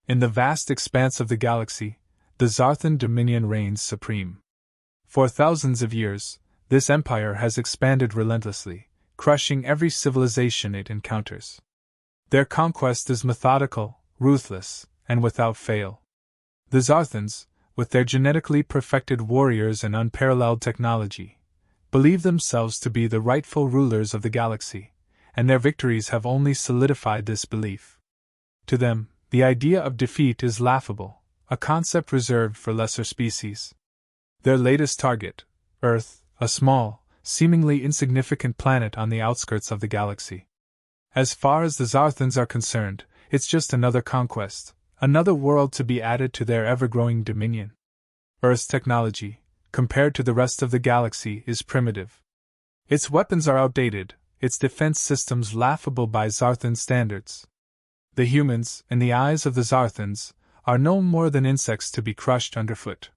In the vast expanse of the galaxy, the Zarthan dominion reigns supreme. For thousands of years, this empire has expanded relentlessly, crushing every civilization it encounters. Their conquest is methodical, ruthless, and without fail. The Zarthans, with their genetically perfected warriors and unparalleled technology, believe themselves to be the rightful rulers of the galaxy, and their victories have only solidified this belief. To them, the idea of defeat is laughable, a concept reserved for lesser species. Their latest target, Earth, a small, seemingly insignificant planet on the outskirts of the galaxy. As far as the Zarthans are concerned, it's just another conquest, another world to be added to their ever-growing dominion. Earth's technology, compared to the rest of the galaxy, is primitive. Its weapons are outdated, its defense systems laughable by Zarthan standards. The humans, in the eyes of the Zarthans, are no more than insects to be crushed underfoot.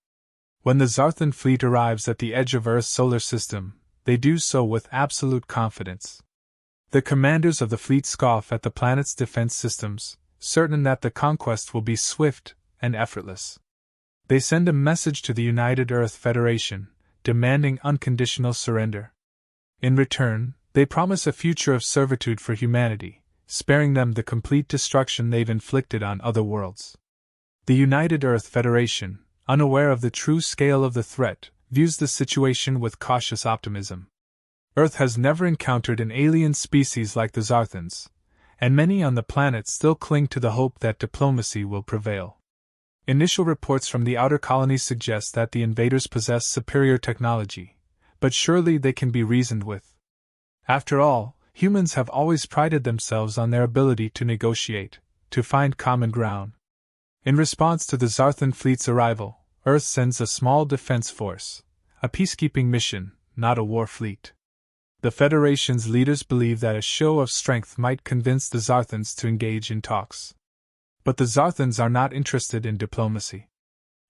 When the Zarthan fleet arrives at the edge of Earth's solar system, they do so with absolute confidence. The commanders of the fleet scoff at the planet's defense systems, certain that the conquest will be swift and effortless. They send a message to the United Earth Federation, demanding unconditional surrender. In return, they promise a future of servitude for humanity, sparing them the complete destruction they've inflicted on other worlds. The United Earth Federation, unaware of the true scale of the threat, views the situation with cautious optimism. Earth has never encountered an alien species like the Zarthans, and many on the planet still cling to the hope that diplomacy will prevail. Initial reports from the outer colonies suggest that the invaders possess superior technology, but surely they can be reasoned with. After all, humans have always prided themselves on their ability to negotiate, to find common ground. In response to the Zarthan fleet's arrival, Earth sends a small defense force, a peacekeeping mission, not a war fleet. The Federation's leaders believe that a show of strength might convince the Zarthans to engage in talks. But the Zarthans are not interested in diplomacy.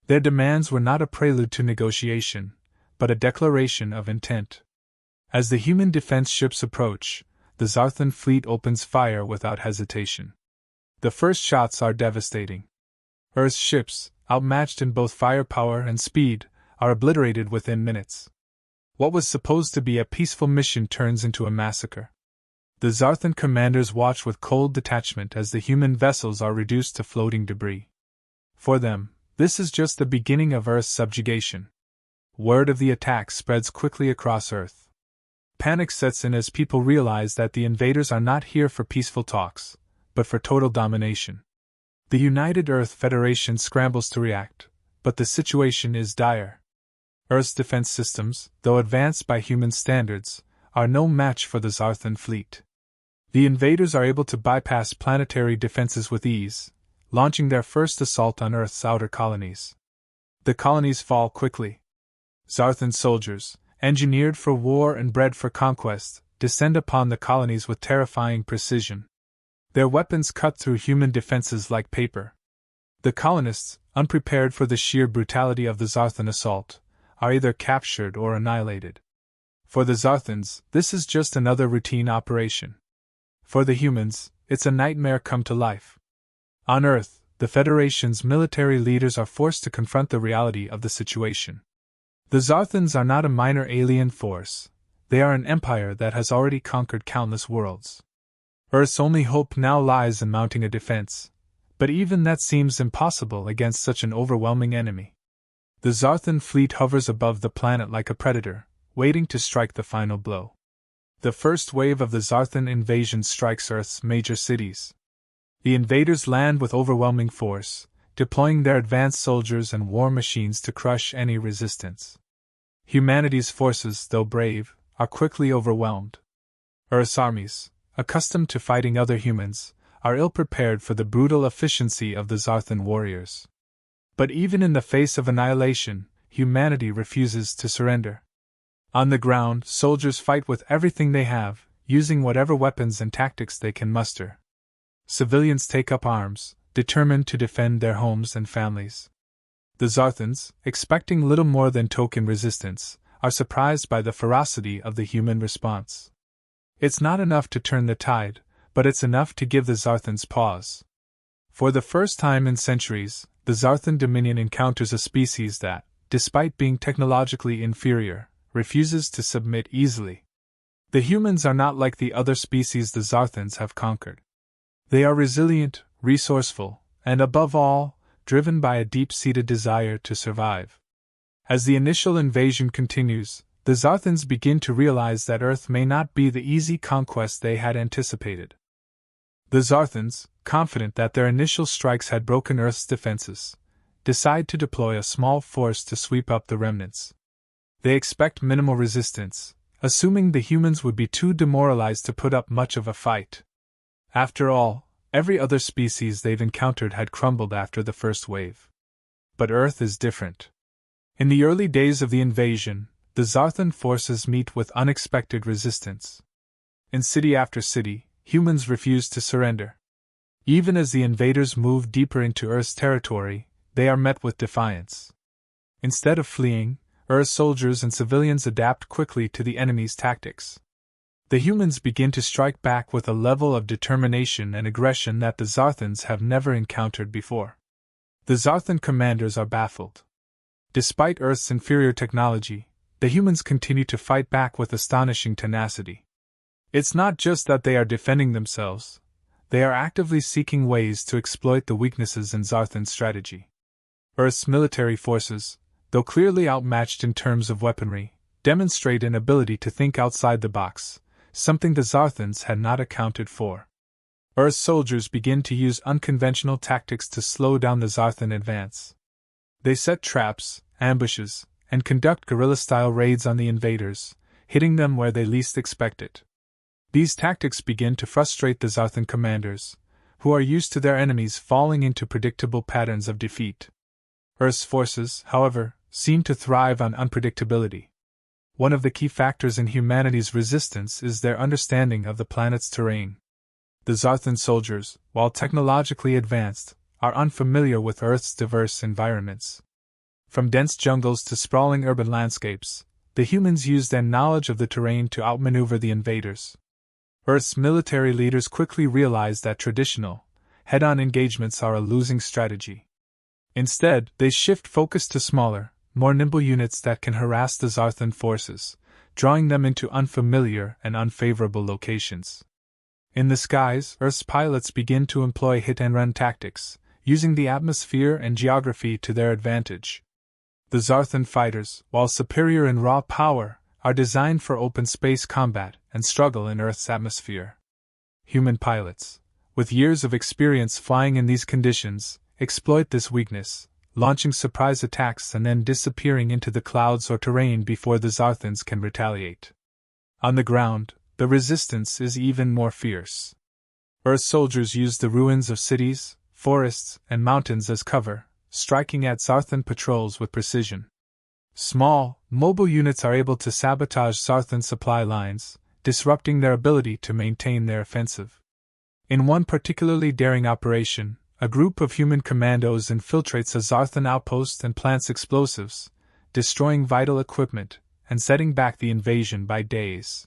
Their demands were not a prelude to negotiation, but a declaration of intent. As the human defense ships approach, the Zarthan fleet opens fire without hesitation. The first shots are devastating. Earth's ships, outmatched in both firepower and speed, are obliterated within minutes. What was supposed to be a peaceful mission turns into a massacre. The Zarthan commanders watch with cold detachment as the human vessels are reduced to floating debris. For them, this is just the beginning of Earth's subjugation. Word of the attack spreads quickly across Earth. Panic sets in as people realize that the invaders are not here for peaceful talks, but for total domination. The United Earth Federation scrambles to react, but the situation is dire. Earth's defense systems, though advanced by human standards, are no match for the Zarthan fleet. The invaders are able to bypass planetary defenses with ease, launching their first assault on Earth's outer colonies. The colonies fall quickly. Zarthan soldiers, engineered for war and bred for conquest, descend upon the colonies with terrifying precision. Their weapons cut through human defenses like paper. The colonists, unprepared for the sheer brutality of the Zarthan assault, are either captured or annihilated. For the Zarthans, this is just another routine operation. For the humans, it's a nightmare come to life. On Earth, the Federation's military leaders are forced to confront the reality of the situation. The Zarthans are not a minor alien force, they are an empire that has already conquered countless worlds. Earth's only hope now lies in mounting a defense, but even that seems impossible against such an overwhelming enemy. The Zarthan fleet hovers above the planet like a predator, waiting to strike the final blow. The first wave of the Zarthan invasion strikes Earth's major cities. The invaders land with overwhelming force, deploying their advanced soldiers and war machines to crush any resistance. Humanity's forces, though brave, are quickly overwhelmed. Earth's armies, accustomed to fighting other humans, are ill-prepared for the brutal efficiency of the Zarthan warriors. But even in the face of annihilation, humanity refuses to surrender. On the ground, soldiers fight with everything they have, using whatever weapons and tactics they can muster. Civilians take up arms, determined to defend their homes and families. The Zarthans, expecting little more than token resistance, are surprised by the ferocity of the human response. It's not enough to turn the tide, but it's enough to give the Zarthans pause. For the first time in centuries, the Zarthan Dominion encounters a species that, despite being technologically inferior, refuses to submit easily. The humans are not like the other species the Zarthans have conquered. They are resilient, resourceful, and above all, driven by a deep-seated desire to survive. As the initial invasion continues, the Zarthans begin to realize that Earth may not be the easy conquest they had anticipated. The Zarthans, confident that their initial strikes had broken Earth's defenses, decide to deploy a small force to sweep up the remnants. They expect minimal resistance, assuming the humans would be too demoralized to put up much of a fight. After all, every other species they've encountered had crumbled after the first wave. But Earth is different. In the early days of the invasion, the Zarthan forces meet with unexpected resistance. In city after city, humans refuse to surrender. Even as the invaders move deeper into Earth's territory, they are met with defiance. Instead of fleeing, Earth's soldiers and civilians adapt quickly to the enemy's tactics. The humans begin to strike back with a level of determination and aggression that the Zarthans have never encountered before. The Zarthan commanders are baffled. Despite Earth's inferior technology, the humans continue to fight back with astonishing tenacity. It's not just that they are defending themselves, they are actively seeking ways to exploit the weaknesses in Zarthan strategy. Earth's military forces, though clearly outmatched in terms of weaponry, demonstrate an ability to think outside the box, something the Zarthans had not accounted for. Earth's soldiers begin to use unconventional tactics to slow down the Zarthan advance. They set traps, ambushes, and conduct guerrilla-style raids on the invaders, hitting them where they least expect it. These tactics begin to frustrate the Zarthan commanders, who are used to their enemies falling into predictable patterns of defeat. Earth's forces, however, seem to thrive on unpredictability. One of the key factors in humanity's resistance is their understanding of the planet's terrain. The Zarthan soldiers, while technologically advanced, are unfamiliar with Earth's diverse environments. From dense jungles to sprawling urban landscapes, the humans use their knowledge of the terrain to outmaneuver the invaders. Earth's military leaders quickly realize that traditional, head-on engagements are a losing strategy. Instead, they shift focus to smaller, more nimble units that can harass the Zarthan forces, drawing them into unfamiliar and unfavorable locations. In the skies, Earth's pilots begin to employ hit-and-run tactics, using the atmosphere and geography to their advantage. The Zarthan fighters, while superior in raw power, are designed for open space combat and struggle in Earth's atmosphere. Human pilots, with years of experience flying in these conditions, exploit this weakness, launching surprise attacks and then disappearing into the clouds or terrain before the Zarthans can retaliate. On the ground, the resistance is even more fierce. Earth soldiers use the ruins of cities, forests, and mountains as cover, striking at Zarthan patrols with precision. Small, mobile units are able to sabotage Zarthan supply lines, disrupting their ability to maintain their offensive. In one particularly daring operation, a group of human commandos infiltrates a Zarthan outpost and plants explosives, destroying vital equipment and setting back the invasion by days.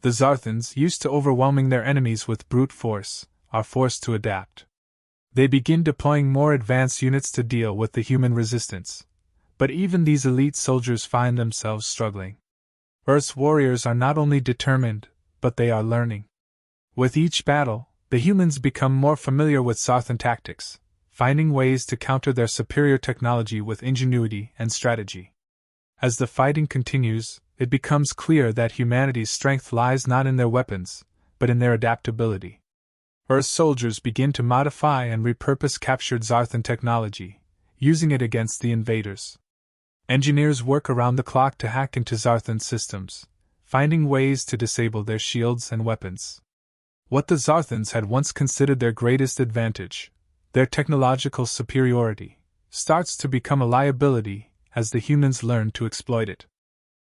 The Zarthans, used to overwhelming their enemies with brute force, are forced to adapt. They begin deploying more advanced units to deal with the human resistance. But even these elite soldiers find themselves struggling. Earth's warriors are not only determined, but they are learning. With each battle, the humans become more familiar with Zarthan tactics, finding ways to counter their superior technology with ingenuity and strategy. As the fighting continues, it becomes clear that humanity's strength lies not in their weapons, but in their adaptability. Earth's soldiers begin to modify and repurpose captured Zarthan technology, using it against the invaders. Engineers work around the clock to hack into Zarthan systems, finding ways to disable their shields and weapons. What the Zarthans had once considered their greatest advantage, their technological superiority, starts to become a liability as the humans learn to exploit it.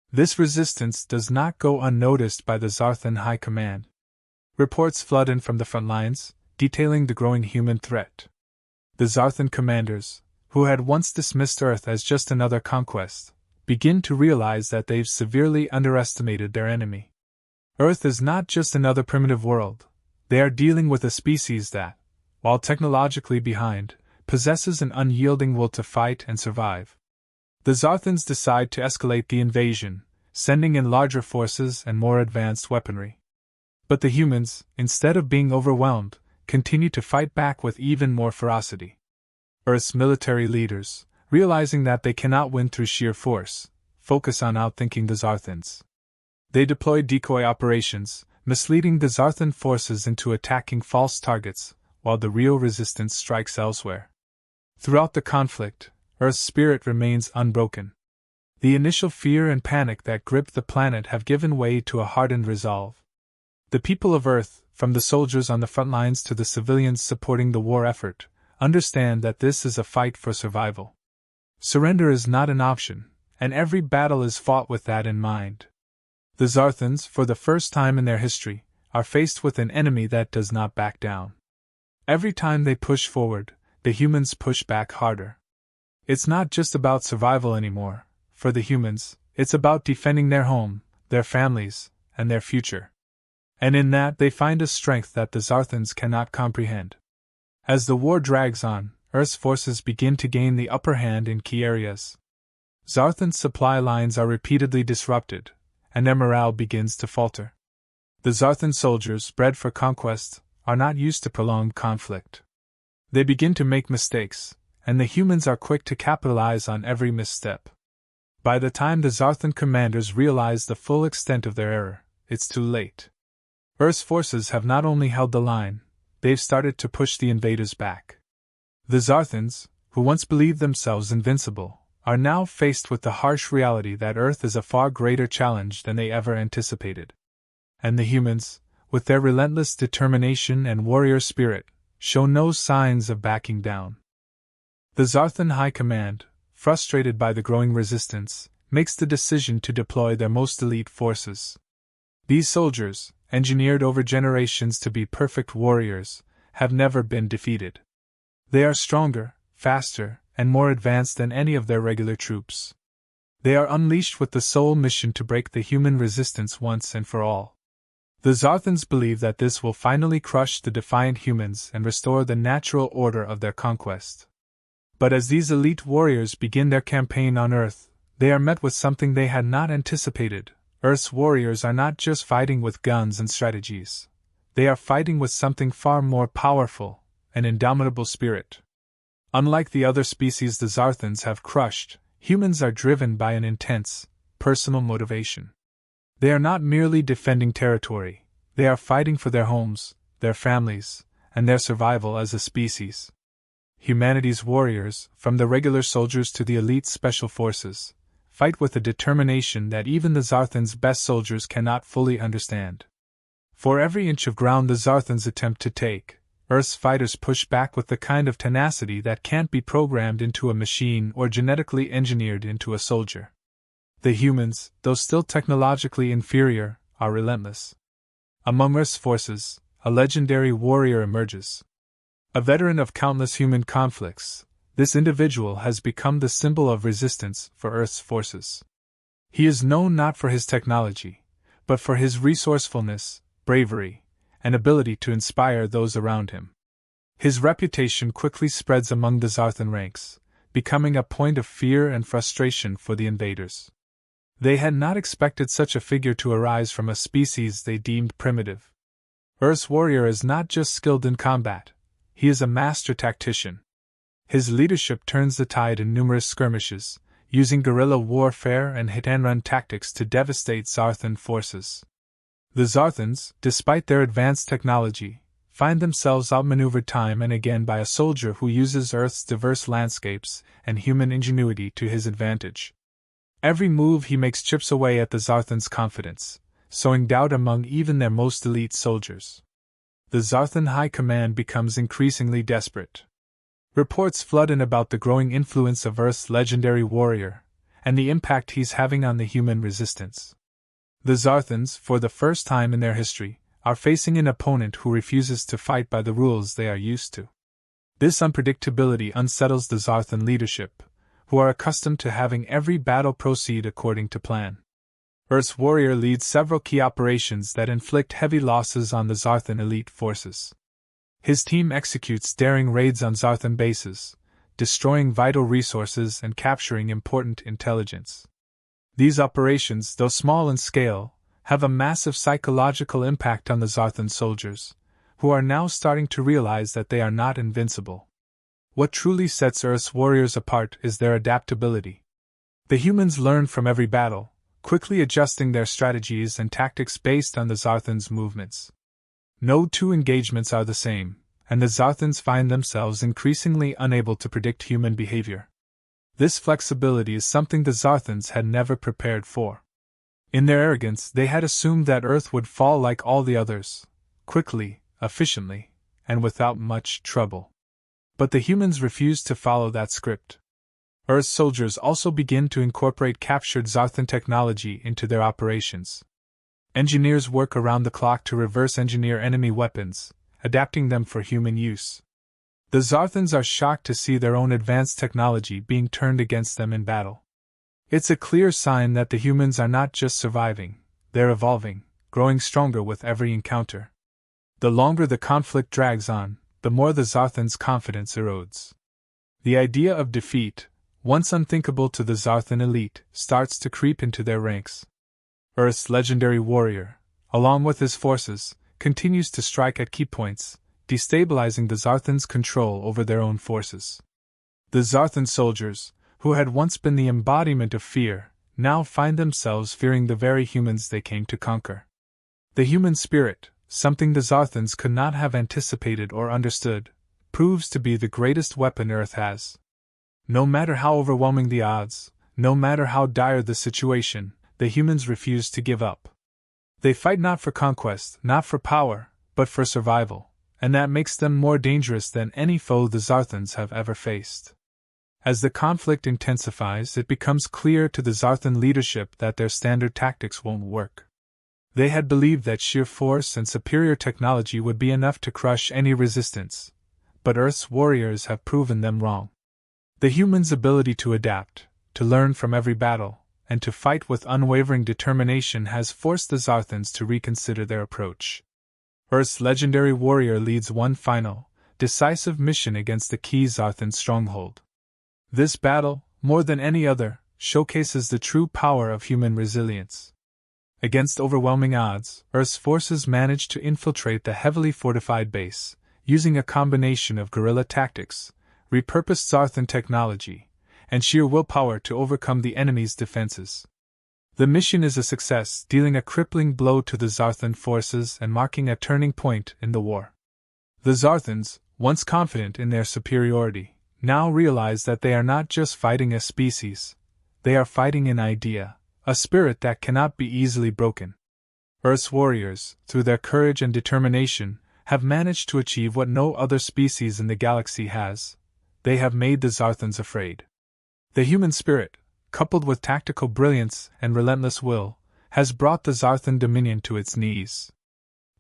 This resistance does not go unnoticed by the Zarthan High Command. Reports flood in from the front lines, detailing the growing human threat. The Zarthan commanders, who had once dismissed Earth as just another conquest, begin to realize that they've severely underestimated their enemy. Earth is not just another primitive world, they are dealing with a species that, while technologically behind, possesses an unyielding will to fight and survive. The Zarthans decide to escalate the invasion, sending in larger forces and more advanced weaponry. But the humans, instead of being overwhelmed, continue to fight back with even more ferocity. Earth's military leaders, realizing that they cannot win through sheer force, focus on outthinking the Zarthans. They deploy decoy operations, misleading the Zarthan forces into attacking false targets, while the real resistance strikes elsewhere. Throughout the conflict, Earth's spirit remains unbroken. The initial fear and panic that gripped the planet have given way to a hardened resolve. The people of Earth, from the soldiers on the front lines to the civilians supporting the war effort, understand that this is a fight for survival. Surrender is not an option, and every battle is fought with that in mind. The Zarthans, for the first time in their history, are faced with an enemy that does not back down. Every time they push forward, the humans push back harder. It's not just about survival anymore. For the humans, it's about defending their home, their families, and their future. And in that they find a strength that the Zarthans cannot comprehend. As the war drags on, Earth's forces begin to gain the upper hand in key areas. Zarthan supply lines are repeatedly disrupted, and their morale begins to falter. The Zarthan soldiers, bred for conquest, are not used to prolonged conflict. They begin to make mistakes, and the humans are quick to capitalize on every misstep. By the time the Zarthan commanders realize the full extent of their error, it's too late. Earth's forces have not only held the line, they've started to push the invaders back. The Zarthans, who once believed themselves invincible, are now faced with the harsh reality that Earth is a far greater challenge than they ever anticipated. And the humans, with their relentless determination and warrior spirit, show no signs of backing down. The Zarthan High Command, frustrated by the growing resistance, makes the decision to deploy their most elite forces. These soldiers, engineered over generations to be perfect warriors, have never been defeated. They are stronger, faster, and more advanced than any of their regular troops. They are unleashed with the sole mission to break the human resistance once and for all. The Zarthans believe that this will finally crush the defiant humans and restore the natural order of their conquest. But as these elite warriors begin their campaign on Earth, they are met with something they had not anticipated. Earth's warriors are not just fighting with guns and strategies. They are fighting with something far more powerful, an indomitable spirit. Unlike the other species the Zarthans have crushed, humans are driven by an intense, personal motivation. They are not merely defending territory, they are fighting for their homes, their families, and their survival as a species. Humanity's warriors, from the regular soldiers to the elite special forces, fight with a determination that even the Zarthans' best soldiers cannot fully understand. For every inch of ground the Zarthans attempt to take, Earth's fighters push back with the kind of tenacity that can't be programmed into a machine or genetically engineered into a soldier. The humans, though still technologically inferior, are relentless. Among Earth's forces, a legendary warrior emerges. A veteran of countless human conflicts, this individual has become the symbol of resistance for Earth's forces. He is known not for his technology, but for his resourcefulness, bravery, and ability to inspire those around him. His reputation quickly spreads among the Zarthan ranks, becoming a point of fear and frustration for the invaders. They had not expected such a figure to arise from a species they deemed primitive. Earth's warrior is not just skilled in combat, he is a master tactician. His leadership turns the tide in numerous skirmishes, using guerrilla warfare and hit-and-run tactics to devastate Zarthan forces. The Zarthans, despite their advanced technology, find themselves outmaneuvered time and again by a soldier who uses Earth's diverse landscapes and human ingenuity to his advantage. Every move he makes chips away at the Zarthans' confidence, sowing doubt among even their most elite soldiers. The Zarthan High Command becomes increasingly desperate. Reports flood in about the growing influence of Earth's legendary warrior, and the impact he's having on the human resistance. The Zarthans, for the first time in their history, are facing an opponent who refuses to fight by the rules they are used to. This unpredictability unsettles the Zarthan leadership, who are accustomed to having every battle proceed according to plan. Earth's warrior leads several key operations that inflict heavy losses on the Zarthan elite forces. His team executes daring raids on Zarthan bases, destroying vital resources and capturing important intelligence. These operations, though small in scale, have a massive psychological impact on the Zarthan soldiers, who are now starting to realize that they are not invincible. What truly sets Earth's warriors apart is their adaptability. The humans learn from every battle, quickly adjusting their strategies and tactics based on the Zarthans' movements. No two engagements are the same, and the Zarthans find themselves increasingly unable to predict human behavior. This flexibility is something the Zarthans had never prepared for. In their arrogance, they had assumed that Earth would fall like all the others, quickly, efficiently, and without much trouble. But the humans refused to follow that script. Earth's soldiers also begin to incorporate captured Zarthan technology into their operations. Engineers work around the clock to reverse engineer enemy weapons, adapting them for human use. The Zarthans are shocked to see their own advanced technology being turned against them in battle. It's a clear sign that the humans are not just surviving, they're evolving, growing stronger with every encounter. The longer the conflict drags on, the more the Zarthans' confidence erodes. The idea of defeat, once unthinkable to the Zarthan elite, starts to creep into their ranks. Earth's legendary warrior, along with his forces, continues to strike at key points, destabilizing the Zarthans' control over their own forces. The Zarthan soldiers, who had once been the embodiment of fear, now find themselves fearing the very humans they came to conquer. The human spirit, something the Zarthans could not have anticipated or understood, proves to be the greatest weapon Earth has. No matter how overwhelming the odds, no matter how dire the situation, the humans refuse to give up. They fight not for conquest, not for power, but for survival, and that makes them more dangerous than any foe the Zarthans have ever faced. As the conflict intensifies, it becomes clear to the Zarthan leadership that their standard tactics won't work. They had believed that sheer force and superior technology would be enough to crush any resistance, but Earth's warriors have proven them wrong. The humans' ability to adapt, to learn from every battle, and to fight with unwavering determination has forced the Zarthans to reconsider their approach. Earth's legendary warrior leads one final, decisive mission against the key Zarthan stronghold. This battle, more than any other, showcases the true power of human resilience. Against overwhelming odds, Earth's forces manage to infiltrate the heavily fortified base, using a combination of guerrilla tactics, repurposed Zarthan technology, and sheer willpower to overcome the enemy's defenses. The mission is a success, dealing a crippling blow to the Zarthan forces and marking a turning point in the war. The Zarthans, once confident in their superiority, now realize that they are not just fighting a species, they are fighting an idea, a spirit that cannot be easily broken. Earth's warriors, through their courage and determination, have managed to achieve what no other species in the galaxy has. They have made the Zarthans afraid. The human spirit, coupled with tactical brilliance and relentless will, has brought the Zarthan dominion to its knees.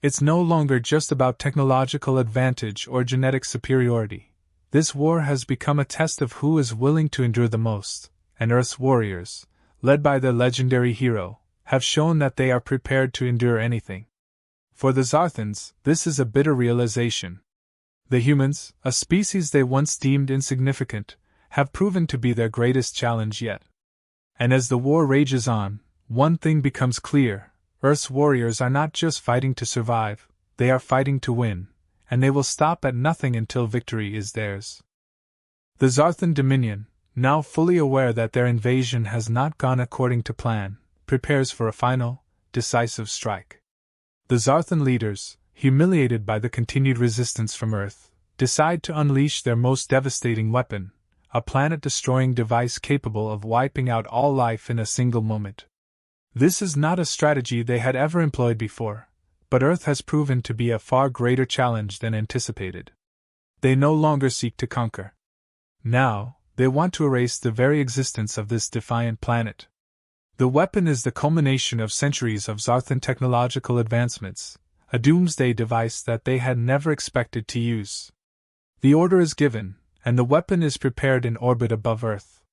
It's no longer just about technological advantage or genetic superiority. This war has become a test of who is willing to endure the most, and Earth's warriors, led by their legendary hero, have shown that they are prepared to endure anything. For the Zarthans, this is a bitter realization. The humans, a species they once deemed insignificant, have proven to be their greatest challenge yet. And as the war rages on, one thing becomes clear: Earth's warriors are not just fighting to survive, they are fighting to win, and they will stop at nothing until victory is theirs. The Zarthan Dominion, now fully aware that their invasion has not gone according to plan, prepares for a final, decisive strike. The Zarthan leaders, humiliated by the continued resistance from Earth, decide to unleash their most devastating weapon, a planet-destroying device capable of wiping out all life in a single moment. This is not a strategy they had ever employed before, but Earth has proven to be a far greater challenge than anticipated. They no longer seek to conquer. Now, they want to erase the very existence of this defiant planet. The weapon is the culmination of centuries of Zarthan technological advancements, a doomsday device that they had never expected to use. The order is given, and the weapon is prepared in orbit above Earth.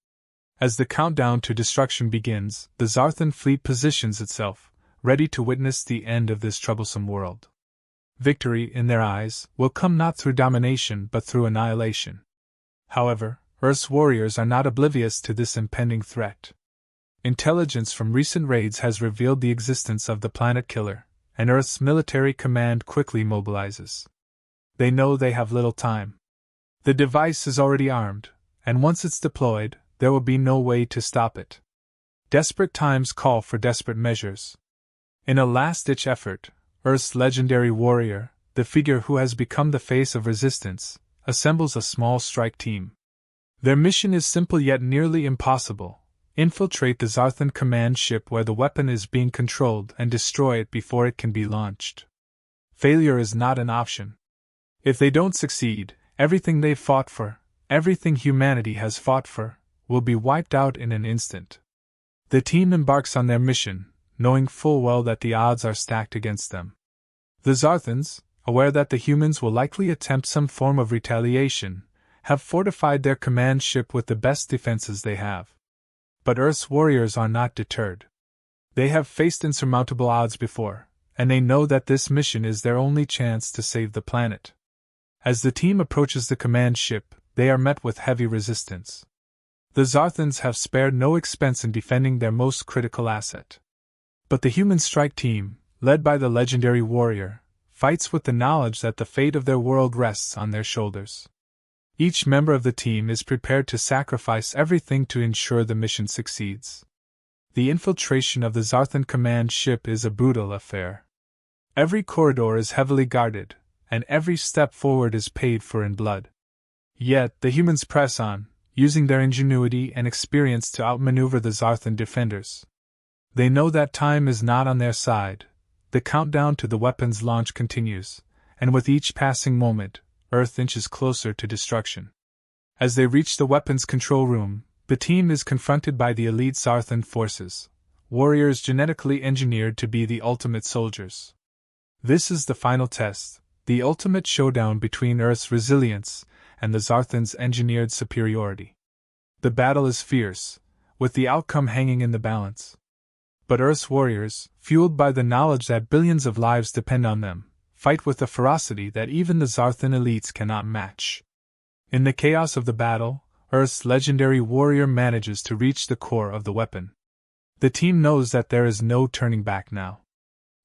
As the countdown to destruction begins, the Zarthan fleet positions itself, ready to witness the end of this troublesome world. Victory, in their eyes, will come not through domination but through annihilation. However, Earth's warriors are not oblivious to this impending threat. Intelligence from recent raids has revealed the existence of the planet killer, and Earth's military command quickly mobilizes. They know they have little time. The device is already armed, and once it's deployed, there will be no way to stop it. Desperate times call for desperate measures. In a last-ditch effort, Earth's legendary warrior, the figure who has become the face of resistance, assembles a small strike team. Their mission is simple yet nearly impossible: infiltrate the Zarthan command ship where the weapon is being controlled and destroy it before it can be launched. Failure is not an option. If they don't succeed, everything they've fought for, everything humanity has fought for, will be wiped out in an instant. The team embarks on their mission, knowing full well that the odds are stacked against them. The Zarthans, aware that the humans will likely attempt some form of retaliation, have fortified their command ship with the best defenses they have. But Earth's warriors are not deterred. They have faced insurmountable odds before, and they know that this mission is their only chance to save the planet. As the team approaches the command ship, they are met with heavy resistance. The Zarthans have spared no expense in defending their most critical asset. But the human strike team, led by the legendary warrior, fights with the knowledge that the fate of their world rests on their shoulders. Each member of the team is prepared to sacrifice everything to ensure the mission succeeds. The infiltration of the Zarthan command ship is a brutal affair. Every corridor is heavily guarded, and every step forward is paid for in blood. Yet, the humans press on, using their ingenuity and experience to outmaneuver the Zarthan defenders. They know that time is not on their side. The countdown to the weapon's launch continues, and with each passing moment, Earth inches closer to destruction. As they reach the weapons control room, the team is confronted by the elite Zarthan forces, warriors genetically engineered to be the ultimate soldiers. This is the final test, the ultimate showdown between Earth's resilience and the Zarthans' engineered superiority. The battle is fierce, with the outcome hanging in the balance. But Earth's warriors, fueled by the knowledge that billions of lives depend on them, fight with a ferocity that even the Zarthan elites cannot match. In the chaos of the battle, Earth's legendary warrior manages to reach the core of the weapon. The team knows that there is no turning back now.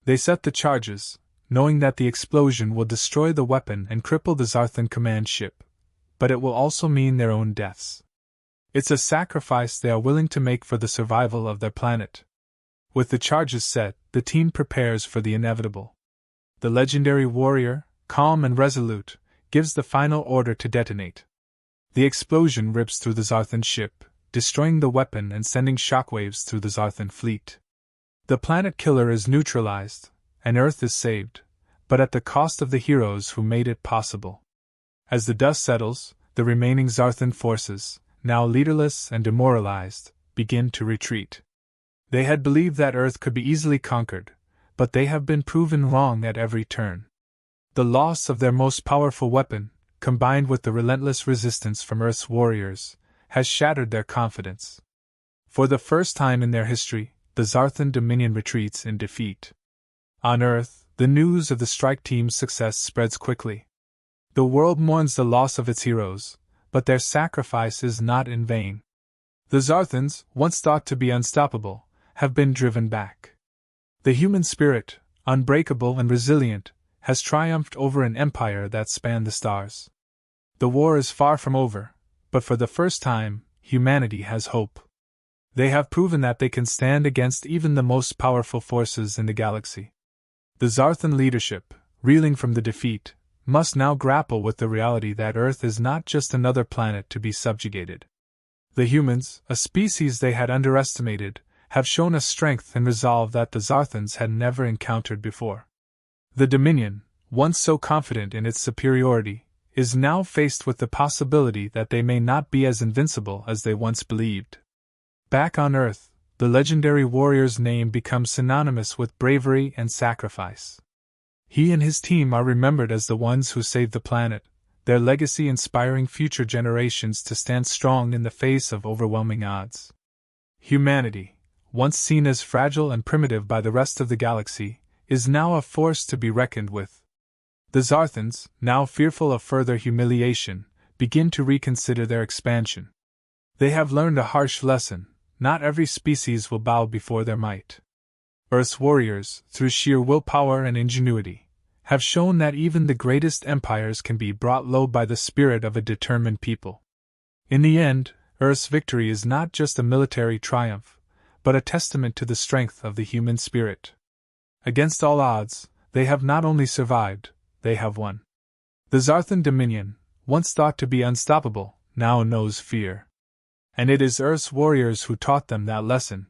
They set the charges, knowing that the explosion will destroy the weapon and cripple the Zarthan command ship, but it will also mean their own deaths. It's a sacrifice they are willing to make for the survival of their planet. With the charges set, the team prepares for the inevitable. The legendary warrior, calm and resolute, gives the final order to detonate. The explosion rips through the Zarthan ship, destroying the weapon and sending shockwaves through the Zarthan fleet. The planet killer is neutralized, and Earth is saved, but at the cost of the heroes who made it possible. As the dust settles, the remaining Zarthan forces, now leaderless and demoralized, begin to retreat. They had believed that Earth could be easily conquered, but they have been proven wrong at every turn. The loss of their most powerful weapon, combined with the relentless resistance from Earth's warriors, has shattered their confidence. For the first time in their history, the Zarthan Dominion retreats in defeat. On Earth, the news of the strike team's success spreads quickly. The world mourns the loss of its heroes, but their sacrifice is not in vain. The Zarthans, once thought to be unstoppable, have been driven back. The human spirit, unbreakable and resilient, has triumphed over an empire that spanned the stars. The war is far from over, but for the first time, humanity has hope. They have proven that they can stand against even the most powerful forces in the galaxy. The Zarthan leadership, reeling from the defeat, must now grapple with the reality that Earth is not just another planet to be subjugated. The humans, a species they had underestimated, have shown a strength and resolve that the Zarthans had never encountered before. The Dominion, once so confident in its superiority, is now faced with the possibility that they may not be as invincible as they once believed. Back on Earth, the legendary warrior's name becomes synonymous with bravery and sacrifice. He and his team are remembered as the ones who saved the planet, their legacy inspiring future generations to stand strong in the face of overwhelming odds. Humanity, once seen as fragile and primitive by the rest of the galaxy, is now a force to be reckoned with. The Zarthans, now fearful of further humiliation, begin to reconsider their expansion. They have learned a harsh lesson: not every species will bow before their might. Earth's warriors, through sheer willpower and ingenuity, have shown that even the greatest empires can be brought low by the spirit of a determined people. In the end, Earth's victory is not just a military triumph, but a testament to the strength of the human spirit. Against all odds, they have not only survived, they have won. The Zarthan dominion, once thought to be unstoppable, now knows fear. And it is Earth's warriors who taught them that lesson,